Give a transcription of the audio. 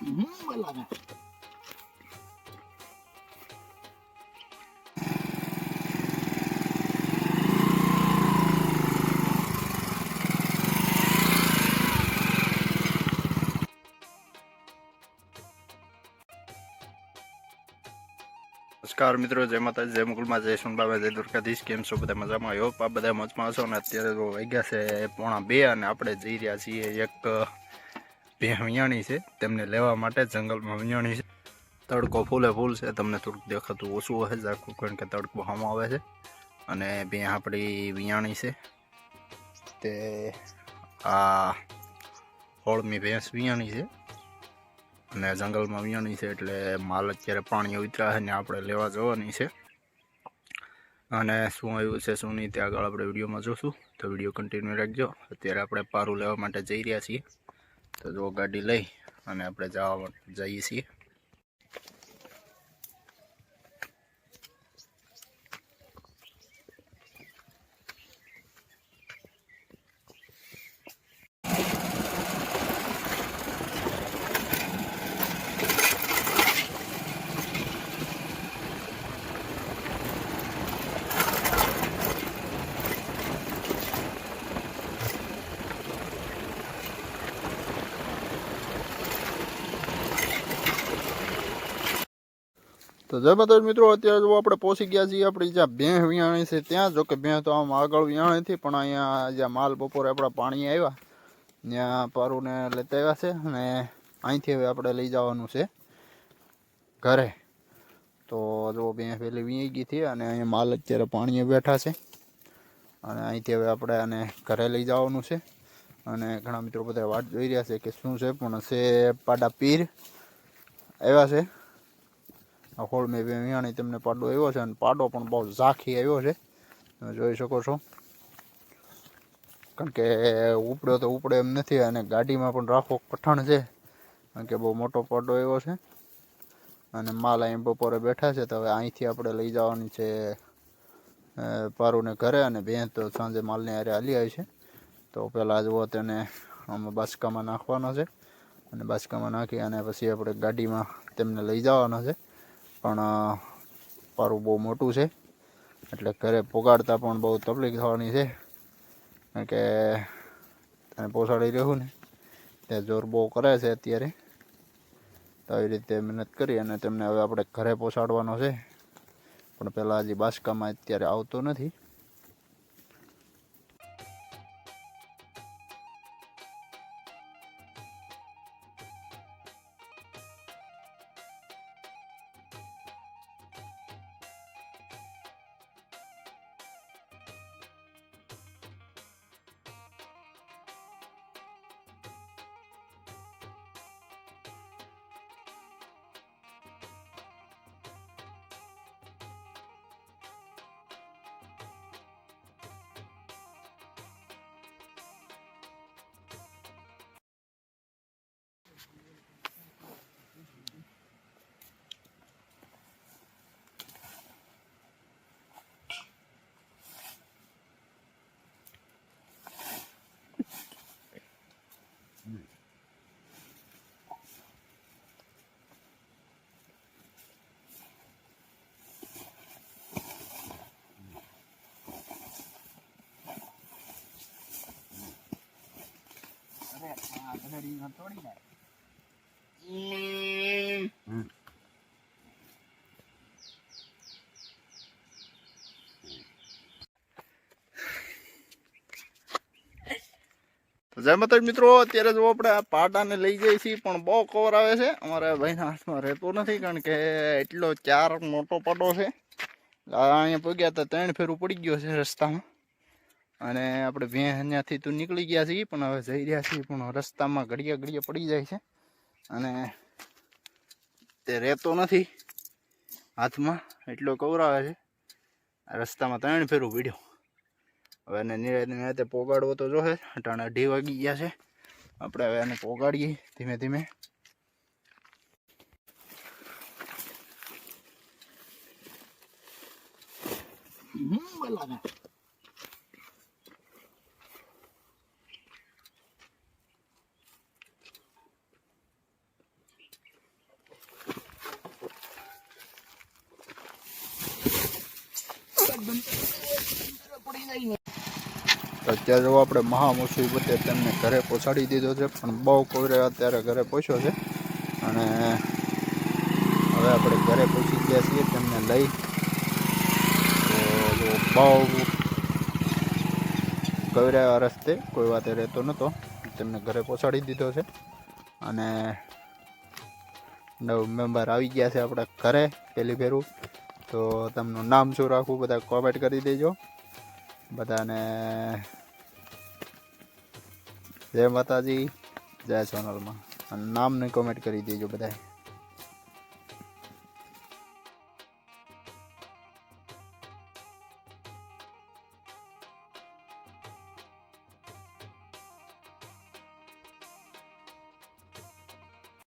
બોલા નમસ્કાર મિત્રો, જય માતાજી, જય મુકુલમાં, જય સોનબાબા, જય દ્વારકાધીશ. કેમ છો બધા? મજામાં? આવ્યો આ બધા મોજમાં છો ને? અત્યારે તો વાગ્યા છે 1:30 અને આપણે જઈ રહ્યા છીએ એક ભેં વિયાણી છે તેમને લેવા માટે. જંગલમાં વિયાણી છે, તડકો ફૂલે ફૂલ છે. તમને થોડુંક દેખાતું ઓછું હશે આખું, કારણ કે તડકો હામો આવે છે. અને ભેં આપણી વિયાણી છે તે આ હોળમી ભેંસ વિયાણી છે અને જંગલમાં વિયાણી છે એટલે માલ અત્યારે પાણી ઉતરા છે ને આપણે લેવા જવાની છે. અને શું આવ્યું છે શું નહીં તે આગળ આપણે વિડીયોમાં જોશું, તો વિડીયો કન્ટિન્યુ રાખજો. અત્યારે આપણે પારું લેવા માટે જઈ રહ્યા છીએ, તો જો ગાડી લઈ અને આપણે જઈએ છીએ. તો જય માતાજી મિત્રો, અત્યારે જો આપણે પહોંચી ગયા છીએ આપણી જ્યાં ભેં વિયાણી છે ત્યાં. જો કે ભેં તો આમ આગળ વિયાણી હતી, પણ અહીંયા જ્યાં માલ બપોરે આપણા પાણી આવ્યા ત્યાં પારુને લેતા આવ્યા છે અને અહીંથી હવે આપણે લઈ જવાનું છે ઘરે. તો જો ભેં પેલી વીણી ગઈ હતી અને અહીંયા માલ અત્યારે પાણીએ બેઠા છે અને અહીંથી હવે આપણે આને ઘરે લઈ જવાનું છે. અને ઘણા મિત્રો બધા વાટ જોઈ રહ્યા છે કે શું છે, પણ છે પાડા પીર આવ્યા છે. આ હોળ મેં વિયાણી તેમને પાડો આવ્યો છે અને પાડો પણ બહુ ઝાંખી આવ્યો છે, તમે જોઈ શકો છો. કારણ કે ઉપડ્યો તો ઉપડે એમ નથી અને ગાડીમાં પણ રાખવો કઠણ છે, કારણ કે બહુ મોટો પાડો આવ્યો છે. અને માલ અહીં બપોરે બેઠા છે, તો હવે અહીંથી આપણે લઈ જવાની છે પારુને ઘરે. અને ભેં તો સાંજે માલને હારે હાલી આવી છે. તો પહેલાં જુઓ તેને આમાં બાસકામાં નાખવાનો છે અને બાસકામાં નાખી અને પછી આપણે ગાડીમાં તેમને લઈ જવાનો છે. પણ પારું બહુ મોટું છે એટલે ઘરે પોગાડતા પણ બહુ તકલીફ થવાની છે, કારણ કે તેને પહોંચાડી રહ્યું ને ત્યાં જોર બહુ કરે છે અત્યારે. તો આવી રીતે મહેનત કરી અને તેમને હવે આપણે ઘરે પહોંચાડવાનો છે. પણ પહેલાં હજી બાસકામાં અત્યારે આવતો નથી. તોડી જાય. તો જય માતાજી મિત્રો, અત્યારે જો આપણે આ પાડાને લઈ જઈએ છીએ, પણ બહુ કવર આવે છે. અમારા ભાઈના હાથમાં રહેતો નથી, કારણ કે એટલો 4 મોટો પાડો છે. અહીંયા પગ્યા હતા 3 ફેરું પડી ગયો છે રસ્તામાં. અને આપણે ભેં અહીંયાથી તો નીકળી ગયા છીએ, પણ હવે જઈ રહ્યા છીએ, પણ રસ્તામાં ઘડીએ પડી જાય છે અને તે રહેતો નથી હાથમાં, એટલો કવરાવે છે. રસ્તામાં 3 ફેરું પીડ્યો. હવે એને નિરાતે પોગાડવો તો જોશે. અટાણે 2:30 વાગી ગયા છે. આપણે હવે એને પોગાડીએ ધીમે ધીમે. બોલા અત્યારે જો આપણે મહા મુસીબતે તેમને ઘરે પહોંચાડી દીધો છે, પણ બહુ કોરે અત્યારે ઘરે પહોંચ્યો છે અને હવે આપણે ઘરે પહોંચી ગયા છીએ તેમને લઈ. તો બહુ કવર્યા રસ્તે કોઈ વાતે રહેતો નહોતો, તેમને ઘરે પહોંચાડી દીધો છે અને નવ મેમ્બર આવી ગયા છે આપણા ઘરે પહેલી ફેરું. તો તેમનું નામ શું રાખવું બધા કોમેન્ટ કરી દેજો બધાને. જય માતાજી, જય સોનલમાં, અને નામને કોમેન્ટ કરી દેજો બધાએ.